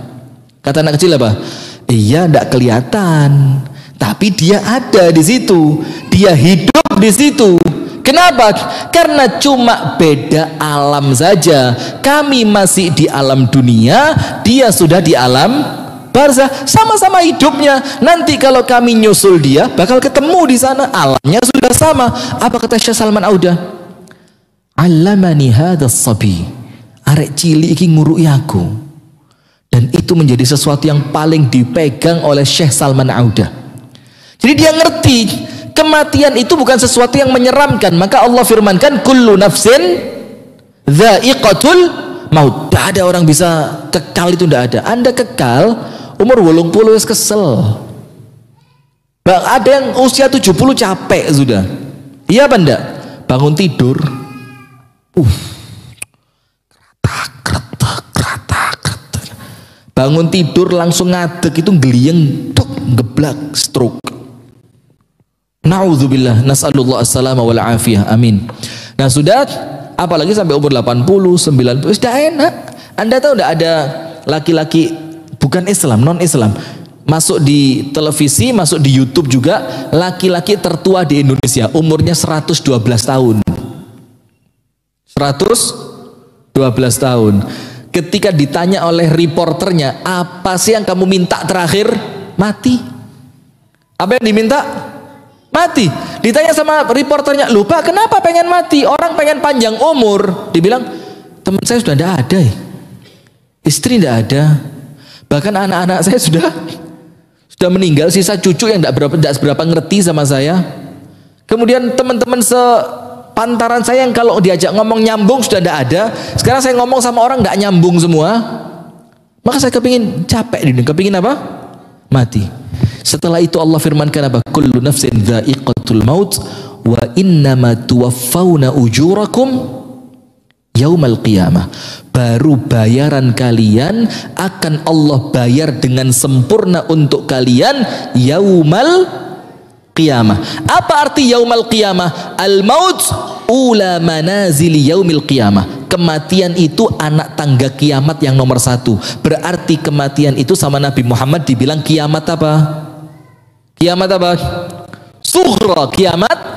S2: Kata anak kecil apa? Iya, tidak kelihatan, tapi dia ada di situ. Dia hidup di situ. Kenapa? Karena cuma beda alam saja. Kami masih di alam dunia, dia sudah di alam barzah, sama-sama hidupnya. Nanti kalau kami nyusul dia, bakal ketemu di sana. Alamnya sudah sama. Apa kata Syekh Salman Auda? Allamani hadas sabi. Arek cilik iki ngurui aku. Dan itu menjadi sesuatu yang paling dipegang oleh Syekh Salman Auda. Jadi dia ngerti kematian itu bukan sesuatu yang menyeramkan. Maka Allah firmankan, kullu nafsin dha'iqatul maut. Tidak ada orang bisa kekal, itu tidak ada. Anda kekal umur 80 wis kesel. Ada yang usia 70 capek sudah. Iya apa enggak? Bangun tidur, bangun tidur langsung ngadeg, itu geliyeng, tuk, geblak, stroke. Na'udzubillah, nas'alullah as-salama wal afiyah, amin. Nah sudah, apalagi sampai umur 80, 90, sudah enak. Anda tahu tidak ada laki-laki bukan Islam, non Islam, masuk di televisi, masuk di YouTube juga, laki-laki tertua di Indonesia umurnya 112 tahun. 112 tahun. Ketika ditanya oleh reporternya, apa sih yang kamu minta terakhir? Mati. Apa yang diminta? Mati. Ditanya sama reporternya, lupa kenapa pengen mati? Orang pengen panjang umur. Dibilang, teman saya sudah tidak ada, istri tidak ada, bahkan anak-anak saya sudah meninggal, sisa cucu yang tidak seberapa ngerti sama saya. Kemudian teman-teman pantaran saya yang kalau diajak ngomong nyambung sudah tidak ada. Sekarang saya ngomong sama orang tidak nyambung semua. Maka saya kepingin capek, kepingin apa? Mati. Setelah itu Allah firmankan apa? Kullu nafsin dha'iqatul maut wa innama tuwaffawna ujurakum yaumal qiyamah. Baru bayaran kalian akan Allah bayar dengan sempurna untuk kalian yaumal qiyamah. Apa arti yaumal qiyamah? Al-maut ula manazili yaumil qiyamah. Kematian itu anak tangga kiamat yang nomor satu. Berarti kematian itu sama Nabi Muhammad dibilang kiamat apa? Kiamat apa? Sughra, kiamat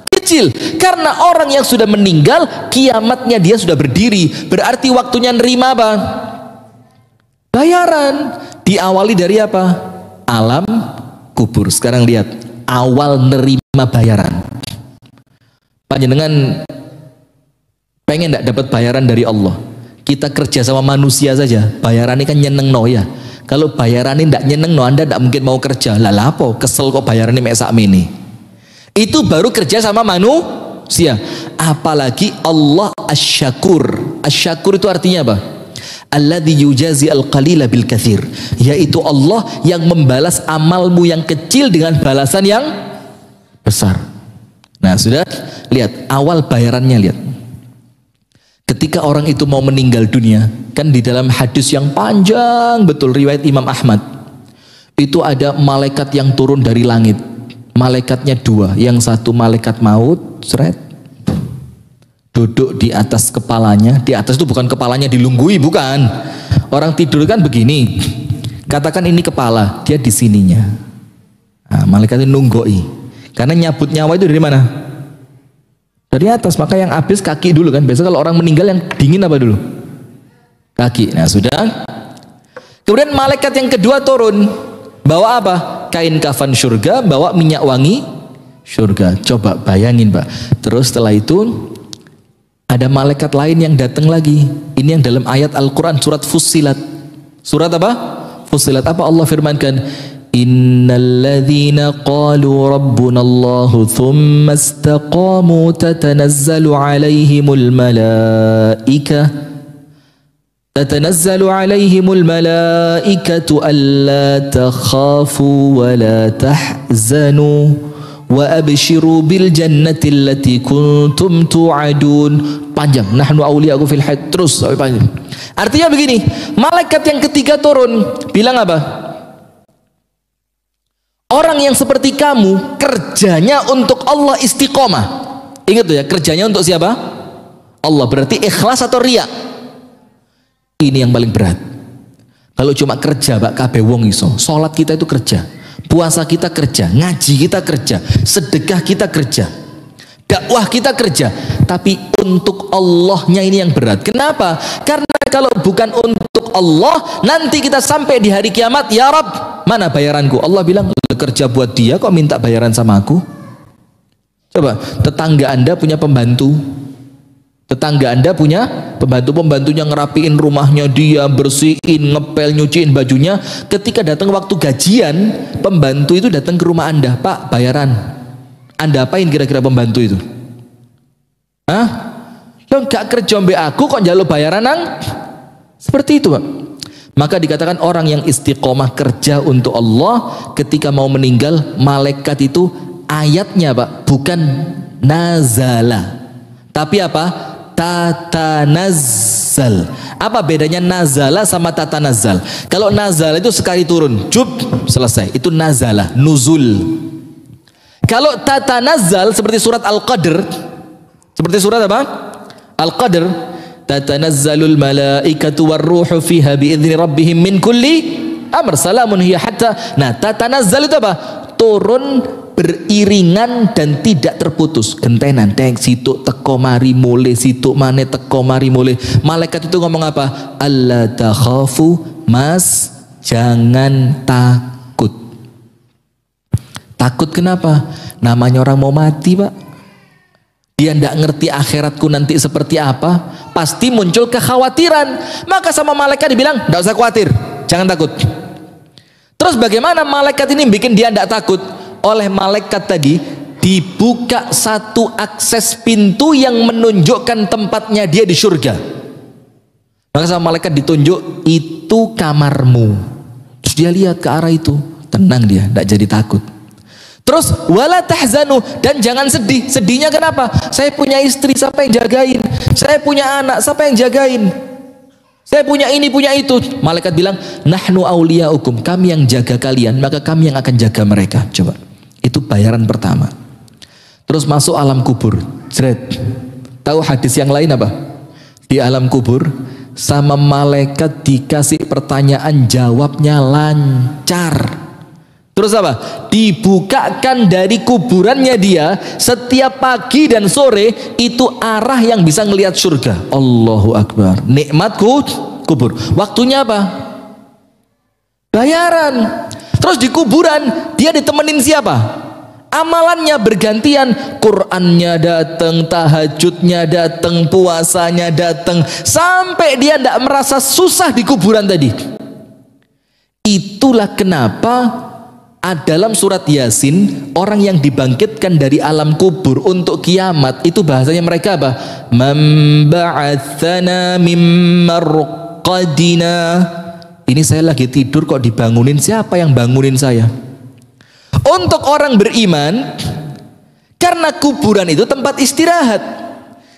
S2: kecil. Karena orang yang sudah meninggal, kiamatnya dia sudah berdiri. Berarti waktunya nerima apa? Bayaran. Diawali dari apa? Alam kubur. Sekarang lihat awal nerima bayaran. Panjenengan pengen tidak dapat bayaran dari Allah? Kita kerja sama manusia saja, bayarannya kan nyeneng no ya. Kalau bayarannya tidak nyeneng no, Anda tidak mungkin mau kerja. Lah lapo kesel kok bayarannya mek sakmene. Itu baru kerja sama manusia. Apalagi Allah asy-syakur. Asy-syakur itu artinya apa? Alladzi yujazi al-qalila bil katsir, yaitu Allah yang membalas amalmu yang kecil dengan balasan yang besar. Nah, sudah lihat awal bayarannya, lihat. Ketika orang itu mau meninggal dunia, kan di dalam hadis yang panjang betul riwayat Imam Ahmad, itu ada malaikat yang turun dari langit. Malaikatnya dua, yang satu malaikat maut, seret, duduk di atas kepalanya. Di atas itu bukan kepalanya dilunggui, bukan. Orang tidur kan begini. Katakan ini kepala, dia di sininya. Nah, malaikatnya nunggoi. Karena nyabut nyawa itu dari mana? Dari atas. Maka yang habis kaki dulu kan. Biasa kalau orang meninggal yang dingin apa dulu? Kaki. Nah sudah. Kemudian malaikat yang kedua turun. Bawa apa? Kain kafan surga, bawa minyak wangi surga. Coba bayangin Pak. Terus setelah itu ada malaikat lain yang datang lagi. Ini yang dalam ayat Al-Quran surat Fussilat. Surat apa? Fussilat. Apa Allah firmankan? Innalladzina qalu rabbunallahu thumma istaqamu tatanazzalu alaihimul malaikatu alla takhafu wa la tahzanu wa abshiru bil jannati allati kuntum tu'adun. Panjang. Nahnu awliya'ukum fil hayat. Terus sampai panjang. Artinya begini, malaikat yang ketiga turun bilang apa? Orang yang seperti kamu kerjanya untuk Allah istiqomah. Ingat tuh ya, kerjanya untuk siapa? Allah. Berarti ikhlas atau riya? Ini yang paling berat. Kalau cuma kerja Pak kabeh wong iso. Salat kita itu kerja, puasa kita kerja, ngaji kita kerja, sedekah kita kerja, dakwah kita kerja. Tapi untuk Allahnya ini yang berat. Kenapa? Karena kalau bukan untuk Allah, nanti kita sampai di hari kiamat, ya Rabb, mana bayaranku? Allah bilang, kerja buat dia kok minta bayaran sama aku? Coba, tetangga Anda punya pembantu. Tetangga Anda punya pembantu, pembantunya ngerapiin rumahnya dia, bersihin, ngepel, nyuciin bajunya. Ketika datang waktu gajian, pembantu itu datang ke rumah Anda, Pak, bayaran. Anda apain kira-kira pembantu itu? Hah? Yang gak kerja mbak aku kok njaluk bayaran nang? Seperti itu Pak. Maka dikatakan orang yang istiqomah kerja untuk Allah, ketika mau meninggal, malaikat itu ayatnya Pak, bukan nazala, tapi apa? Tatanazzal. Apa bedanya nazala sama tatanazzal? Kalau nazala itu sekali turun, jub, selesai. Itu nazala, nuzul. Kalau tatanazzal seperti surat Al-Qadr, seperti surat apa? Al-Qadr, tatanazzalul malaikatu warruhu fiha biizni rabbihim min kulli amr salamun hiya hatta. Nah, tatanazzal itu apa? Turun beriringan dan tidak terputus, gentenan deng situ teko mari mulai, situ mane teko mari mulai. Malaikat itu ngomong apa? Alla takhafu, mas, jangan takut. Takut kenapa? Namanya orang mau mati Pak, dia tidak ngerti akhiratku nanti seperti apa, pasti muncul kekhawatiran. Maka sama malaikat dibilang, tidak usah khawatir, jangan takut. Terus bagaimana malaikat ini bikin dia tidak takut? Oleh malaikat tadi dibuka satu akses pintu yang menunjukkan tempatnya dia di surga. Maka sama malaikat ditunjuk, itu kamarmu. Terus dia lihat ke arah itu, tenang dia, tidak jadi takut. Terus wala tahzanu, dan jangan sedih. Sedihnya kenapa? Saya punya istri, siapa yang jagain? Saya punya anak, siapa yang jagain? Saya punya ini, punya itu. Malaikat bilang, nahnu auliyaukum, kami yang jaga kalian, maka kami yang akan jaga mereka. Coba, itu bayaran pertama. Terus masuk alam kubur, jret. Tahu hadis yang lain apa? Di alam kubur sama malaikat dikasih pertanyaan, jawabnya lancar. Terus apa? Dibukakan dari kuburannya dia setiap pagi dan sore, itu arah yang bisa ngelihat surga. Allahu Akbar. Nikmat kubur. Waktunya apa? Bayaran. Terus di kuburan dia ditemenin siapa? Amalannya bergantian. Qurannya datang, tahajudnya datang, puasanya datang, sampai dia tidak merasa susah di kuburan tadi. Itulah kenapa dalam surat Yasin, orang yang dibangkitkan dari alam kubur untuk kiamat, itu bahasanya mereka apa? Memba'atsana mim marqadina. Ini saya lagi tidur kok dibangunin, siapa yang bangunin saya? Untuk orang beriman, karena kuburan itu tempat istirahat,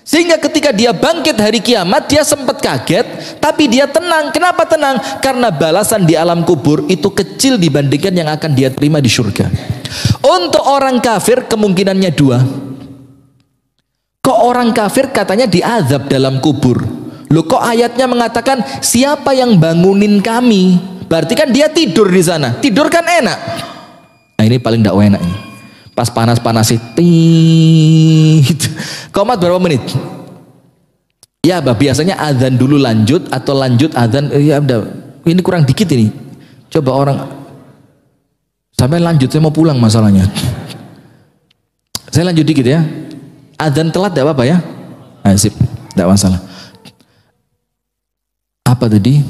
S2: sehingga ketika dia bangkit hari kiamat, dia sempat kaget, tapi dia tenang. Kenapa tenang? Karena balasan di alam kubur itu kecil dibandingkan yang akan dia terima di surga. Untuk orang kafir kemungkinannya dua. Kok orang kafir katanya diazab dalam kubur? Loh, kok ayatnya mengatakan siapa yang bangunin kami? Berarti kan dia tidur di sana. Tidur kan enak. Nah, ini paling tidak enak ini. Pas panas-panas itu komat berapa menit? Ya biasanya azan dulu lanjut, atau lanjut azan, ya udah, ini kurang dikit ini. Coba orang sampai lanjut, saya mau pulang masalahnya. Saya lanjut dikit ya. Azan telat tidak apa-apa ya? Nah, sip, tidak masalah. Apa tadi?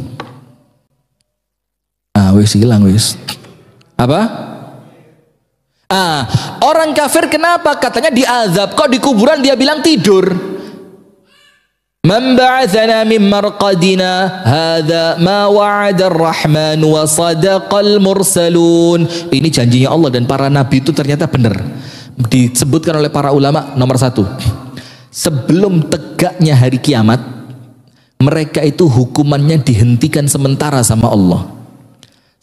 S2: Wis hilang wis. Apa? Orang kafir kenapa katanya diazab, kok di kuburan dia bilang tidur? Man ba'atsana min marqadina hadza ma wa'ada ar-rahman wa sadaqal mursalun. Ini janjinya Allah dan para nabi itu ternyata benar. Disebutkan oleh para ulama, nomor satu, sebelum tegaknya hari kiamat, mereka itu hukumannya dihentikan sementara sama Allah.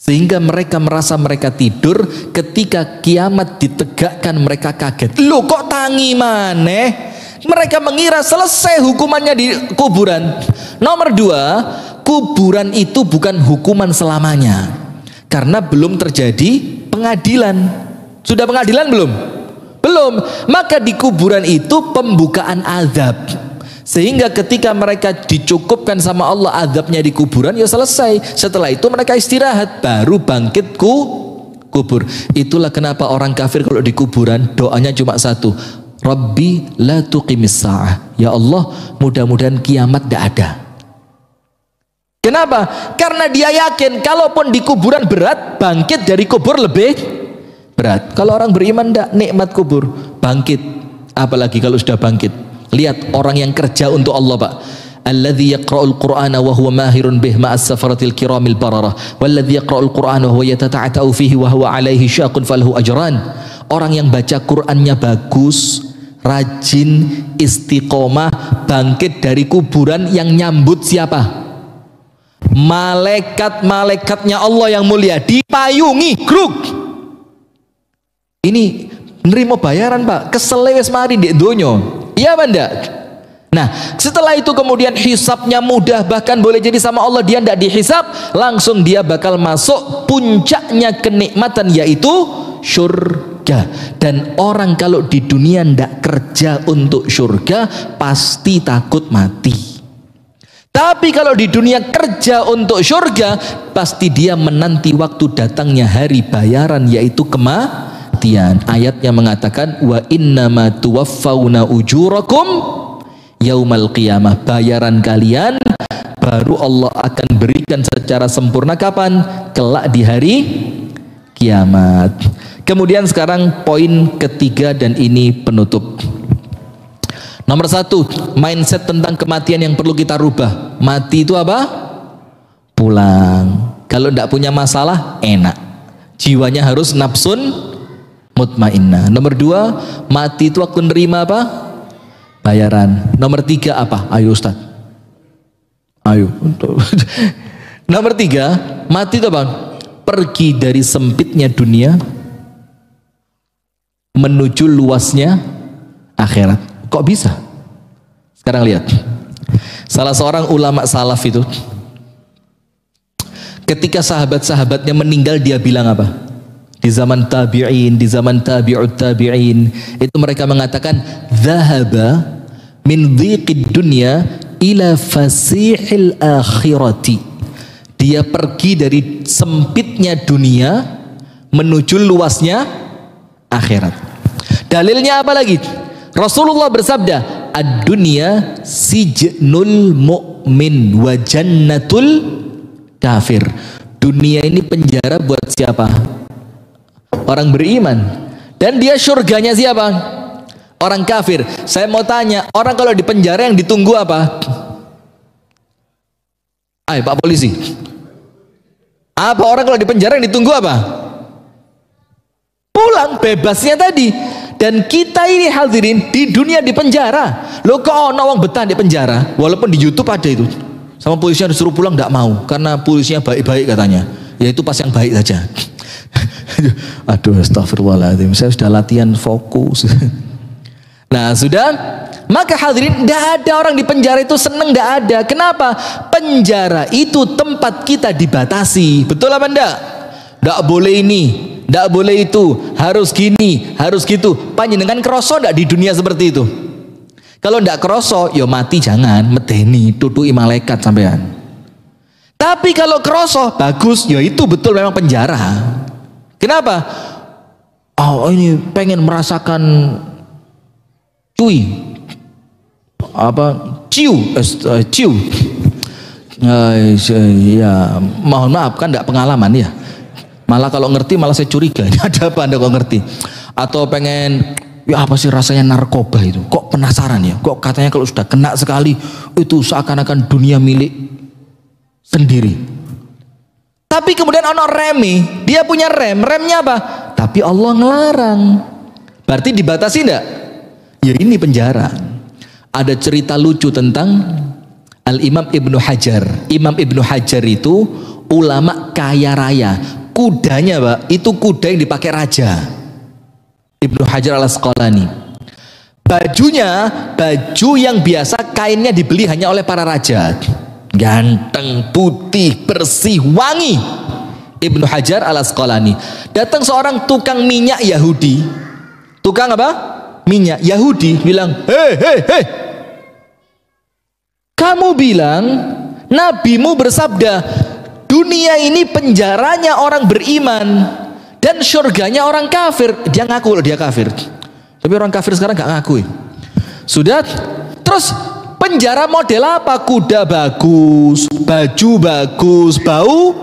S2: Sehingga mereka merasa mereka tidur, ketika kiamat ditegakkan mereka kaget. Loh kok tangi maneh? Mereka mengira selesai hukumannya di kuburan. Nomor dua, kuburan itu bukan hukuman selamanya, karena belum terjadi pengadilan. Sudah pengadilan belum? Belum. Maka di kuburan itu pembukaan azab, sehingga ketika mereka dicukupkan sama Allah azabnya di kuburan, ya selesai. Setelah itu mereka istirahat, baru bangkit kubur. Itulah kenapa orang kafir kalau di kuburan doanya cuma satu, Rabbi la tuqimis sa'ah. Ya Allah, mudah-mudahan kiamat tidak ada. Kenapa? Karena dia yakin kalaupun di kuburan berat, bangkit dari kubur lebih berat. Kalau orang beriman tidak, nikmat kubur, bangkit. Apalagi kalau sudah bangkit. Lihat orang yang kerja untuk Allah, Pak. Alladzi yaqra'ul Qur'ana wa huwa mahirun bih ma'as safaratil kiramil bararah. Walladzi yaqra'ul Qur'ana wa huwa yatata'ata'u fihi wa huwa 'alaihi syaqun falahu ajran. Orang yang baca Qur'annya bagus, rajin, istiqomah, bangkit dari kuburan, yang nyambut siapa? Malaikat-malaikatnya Allah yang mulia, dipayungi gruk. Ini nerima bayaran, Pak. Kesel wis mari ndek donya. Iya apa enggak? Nah, setelah itu kemudian hisabnya mudah, bahkan boleh jadi sama Allah dia tidak dihisab, langsung dia bakal masuk puncaknya kenikmatan, yaitu surga. Dan orang kalau di dunia tidak kerja untuk surga, pasti takut mati. Tapi kalau di dunia kerja untuk surga, pasti dia menanti waktu datangnya hari bayaran, yaitu kematian. Ayatnya mengatakan, wa innama tuwaffawna ujurakum yaumal qiyamah. Bayaran kalian baru Allah akan berikan secara sempurna kapan? Kelak di hari kiamat. Kemudian sekarang poin ketiga, dan ini penutup. Nomor satu, mindset tentang kematian yang perlu kita rubah. Mati itu apa? Pulang. Kalau tidak punya masalah, enak. Jiwanya harus nafsun mutmainnah. Nomor dua, mati itu waktu nerima apa? Bayaran. Nomor tiga apa? Ayo Ustaz. Ayo. Nomor tiga, mati itu apa? Pergi dari sempitnya dunia menuju luasnya akhirat. Kok bisa? Sekarang lihat. Salah seorang ulama salaf itu, ketika sahabat-sahabatnya meninggal, dia bilang apa? Di zaman tabi'in, di zaman tabi'ut tabi'in, itu mereka mengatakan, "Dhahaba min dhiqid dunya ila fasihil akhirati." Dia pergi dari sempitnya dunia menuju luasnya akhirat. Dalilnya apa lagi? Rasulullah bersabda, "Ad-dunya sijnul mu'min wa jannatul kafir." Dunia ini penjara buat siapa? Orang beriman. Dan dia surganya siapa? Orang kafir. Saya mau tanya, orang kalau di penjara yang ditunggu apa? Ayo Pak Polisi, apa orang kalau di penjara yang ditunggu apa? Pulang, bebasnya tadi. Dan kita ini hadirin di dunia di penjara. Loh kok ono wong betah di penjara? Walaupun di YouTube ada itu. Sama polisinya disuruh pulang tidak mau, karena polisinya baik-baik katanya. Ya itu pas yang baik saja. Aduh, astagfirullahaladzim, saya sudah latihan fokus. Nah sudah, maka hadirin, tidak ada orang di penjara itu seneng, tidak ada. Kenapa? Penjara itu tempat kita dibatasi, betul apa enggak? Tidak boleh ini, tidak boleh itu, harus gini, harus gitu. Panjenengan kroso tidak di dunia seperti itu? Kalau tidak kroso, ya mati jangan, medeni, tutui malaikat sampean. Tapi kalau kroso, bagus, ya itu betul memang penjara. Kenapa? Oh ini pengen merasakan cuy, apa ciu, ya mohon maaf kan tidak pengalaman ya. Malah kalau ngerti malah saya curiga. Ini ada apa anda kok ngerti? Atau pengen, ya apa sih rasanya narkoba itu? Kok penasaran ya? Kok katanya kalau sudah kena sekali itu seakan-akan dunia milik sendiri. Tapi kemudian ono remi, dia punya remnya apa? Tapi Allah ngelarang. Berarti dibatasi enggak? Ya ini penjara. Ada cerita lucu tentang Al-Imam Ibnu Hajar. Imam Ibnu Hajar itu ulama kaya raya. Kudanya Pak, itu kuda yang dipakai raja. Ibnu Hajar al-Asqalani. Bajunya, baju yang biasa kainnya dibeli hanya oleh para raja. Ganteng, putih, bersih, wangi. Ibnu Hajar al-Asqalani. Datang seorang tukang minyak Yahudi. Tukang apa? Minyak Yahudi bilang, hei, kamu bilang nabimu bersabda, dunia ini penjaranya orang beriman dan surganya orang kafir. Dia ngaku loh dia kafir, tapi orang kafir sekarang gak ngaku. Sudah. Terus penjara model apa? Kuda bagus, baju bagus, bau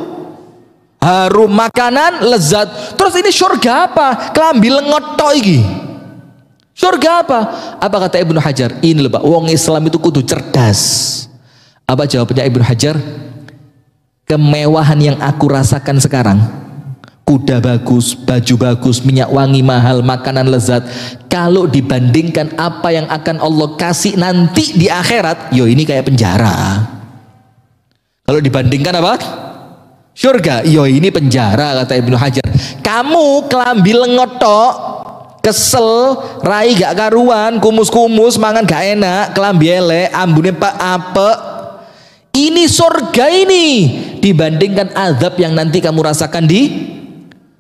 S2: harum, makanan lezat. Terus ini surga apa? Kelambi lengot tok iki. Surga apa? Apa kata Ibnu Hajar? Ini loh Pak, wong Islam itu kudu cerdas. Apa jawabannya Ibnu Hajar? Kemewahan yang aku rasakan sekarang, kuda bagus, baju bagus, minyak wangi mahal, makanan lezat, kalau dibandingkan apa yang akan Allah kasih nanti di akhirat, yo ini kayak penjara. Kalau dibandingkan apa? Surga, yo ini penjara, kata Ibnu Hajar. Kamu kelambi lengot tok, kesel, rai gak karuan, kumus-kumus, mangan gak enak, kelambi elek, ambune pak apek. Ini surga ini dibandingkan azab yang nanti kamu rasakan di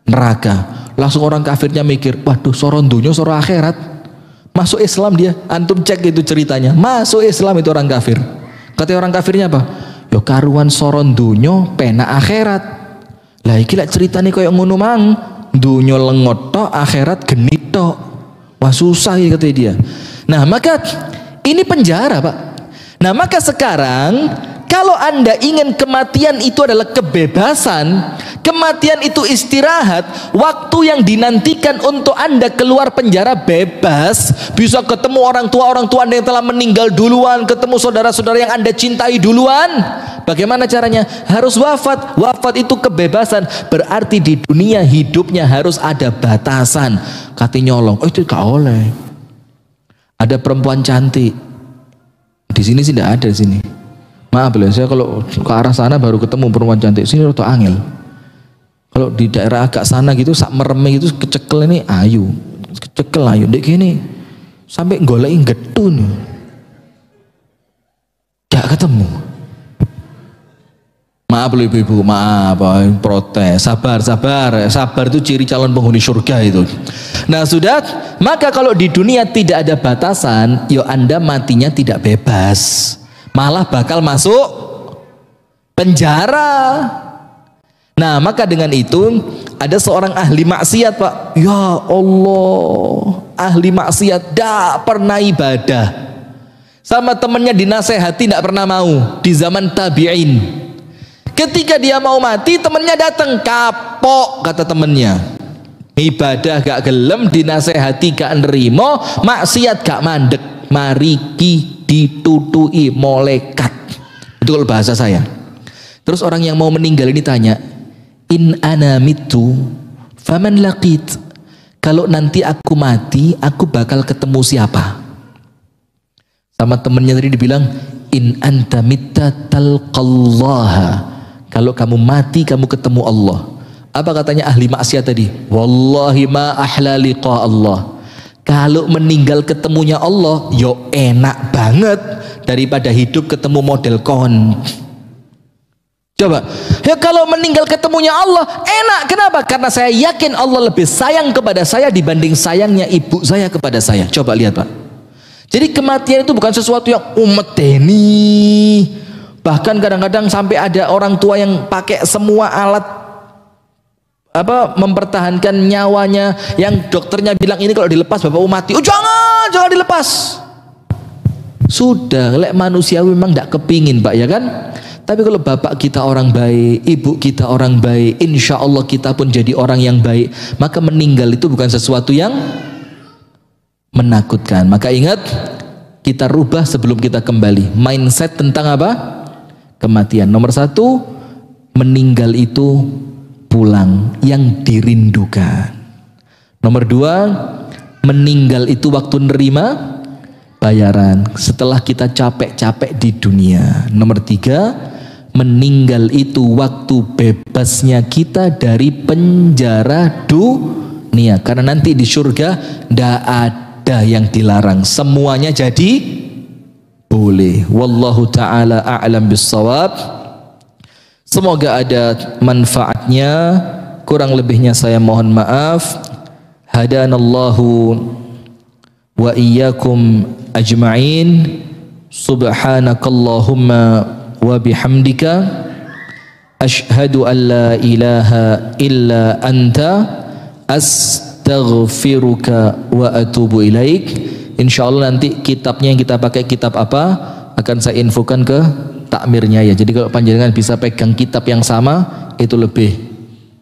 S2: neraka. Langsung orang kafirnya mikir, waduh soron dunia soro akhirat. Masuk Islam dia. Antum cek itu ceritanya, masuk Islam itu orang kafir. Kata orang kafirnya apa? Yo karuan soron dunia pena akhirat. Lah iki lek ceritane koyo ngono mang, dunia lengot tok, akhirat genit tok. Wah susah ya kata dia. Nah maka ini penjara Pak. Nah maka sekarang kalau Anda ingin kematian itu adalah kebebasan, kematian itu istirahat, waktu yang dinantikan untuk Anda keluar penjara bebas, bisa ketemu orang tua Anda yang telah meninggal duluan, ketemu saudara-saudara yang Anda cintai duluan. Bagaimana caranya? Harus wafat. Wafat itu kebebasan, berarti di dunia hidupnya harus ada batasan. Kati nyolong, oh itu gak oleh. Ada perempuan cantik, di sini sih tidak ada di sini. Maaf ya, saya kalau ke arah sana baru ketemu perempuan cantik, sini roto angel. Kalau di daerah agak sana gitu, sak mereme gitu, kecekel ini ayu, kecekel ayu. Dek gini, sampai golein getun, gak ketemu. Maaf loh ibu-ibu, maaf, protes, sabar itu ciri calon penghuni surga itu. Nah sudah, maka kalau di dunia tidak ada batasan, yo Anda matinya tidak bebas, malah bakal masuk penjara. Nah maka dengan itu ada seorang ahli maksiat Pak, ya Allah, ahli maksiat dak pernah ibadah, sama temennya dinasehati tidak pernah mau. Di zaman tabi'in, ketika dia mau mati, temennya datang, kapok kata temennya, ibadah gak gelem, dinasehati gak nerimo, maksiat gak mandek, mariki ditutui malaikat. Itu kalau bahasa saya. Terus orang yang mau meninggal ini tanya, in ana mitu faman laqit, kalau nanti aku mati aku bakal ketemu siapa? Sama temennya tadi dibilang, in anta mitta talqallaha, kalau kamu mati kamu ketemu Allah. Apa katanya ahli maksiat tadi? Wallahi ma ahla liqa Allah, kalau meninggal ketemunya Allah, yo enak banget daripada hidup ketemu model kon. Coba, ya kalau meninggal ketemunya Allah enak. Kenapa? Karena saya yakin Allah lebih sayang kepada saya dibanding sayangnya ibu saya kepada saya. Coba lihat Pak. Jadi kematian itu bukan sesuatu yang umeteni. Bahkan kadang-kadang sampai ada orang tua yang pakai semua alat mempertahankan nyawanya, yang dokternya bilang ini kalau dilepas bapak mati. Oh jangan dilepas. Sudah, lek manusiawi memang tidak kepingin Pak, ya kan? Tapi kalau bapak kita orang baik, ibu kita orang baik, insya Allah kita pun jadi orang yang baik, maka meninggal itu bukan sesuatu yang menakutkan. Maka ingat, kita rubah sebelum kita kembali mindset tentang apa? Kematian. Nomor satu, meninggal itu pulang yang dirindukan. Nomor dua, meninggal itu waktu nerima bayaran setelah kita capek-capek di dunia. Nomor tiga, meninggal itu waktu bebasnya kita dari penjara dunia. Karena nanti di surga tidak ada yang dilarang, semuanya jadi boleh. Wallahu ta'ala a'lam bissawab. Semoga ada manfaatnya, kurang lebihnya saya mohon maaf. Hadanallahu wa iyyakum ajma'in. Subhanakallahumma wa bihamdika asyhadu an la ilaha illa anta astaghfiruka wa atubu ilaik. Insyaallah nanti kitabnya yang kita pakai kitab apa akan saya infokan ke takmirnya ya. Jadi kalau panjenengan bisa pegang kitab yang sama itu lebih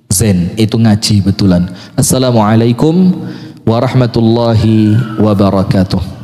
S2: zen, itu ngaji betulan. Assalamualaikum warahmatullahi wabarakatuh.